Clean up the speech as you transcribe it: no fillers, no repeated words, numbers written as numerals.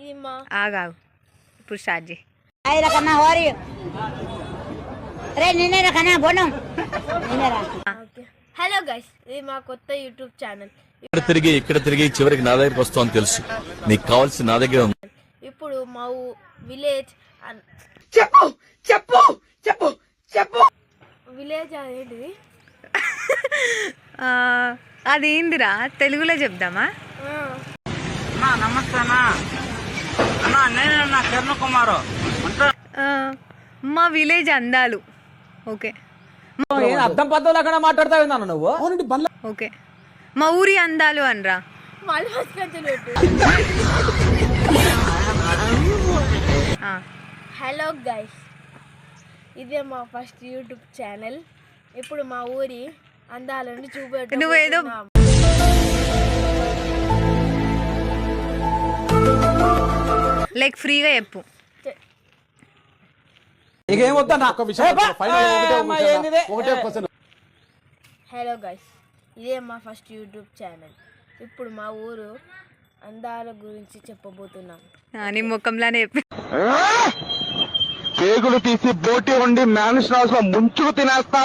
ఇది మా ఆగాగు ఇప్పుడు స్టార్ట్ చేయి. హలో గైస్, ఇది మా కొత్త యూట్యూబ్ ఛానల్. ఇక్కడ తిరిగి చివరికి నా దగ్గరికి వస్తామని తెలుసు. నీకు కావాల్సి నా దగ్గర ఉంది. ఇప్పుడు మా విలేజ్ చెప్పు చెప్పు చెప్పు చెప్పు విలేజ్ అదేంటిది? అదేందిరా తెలుగులో చెప్దామా? నమస్తే అన్నా, నేను కిరణ్ కుమార్. మా విలేజ్ అందాలు. ఓకే అర్థం పద్ధతులు అక్కడ మాట్లాడతావు నువ్వు. ఓకే మా ఊరి అందాలు అనరా. హలో గైస్, ఇదే మా ఫస్ట్ యూట్యూబ్ ఛానల్. ఇప్పుడు మా ఊరి అందాలను నువ్వేదో లైక్ ఫ్రీగా చెప్పు. హలో గైస్, ఇదే మా ఫస్ట్ యూట్యూబ్ ఛానల్. ఇప్పుడు మా ఊరు అందాల గురించి చెప్పబోతున్నాం. నీ ముఖంలానే చెప్పి పేగులు తీసి బోటి వండి మ్యాన్స్ హౌస్ లో ముంచుకు తినేస్తా.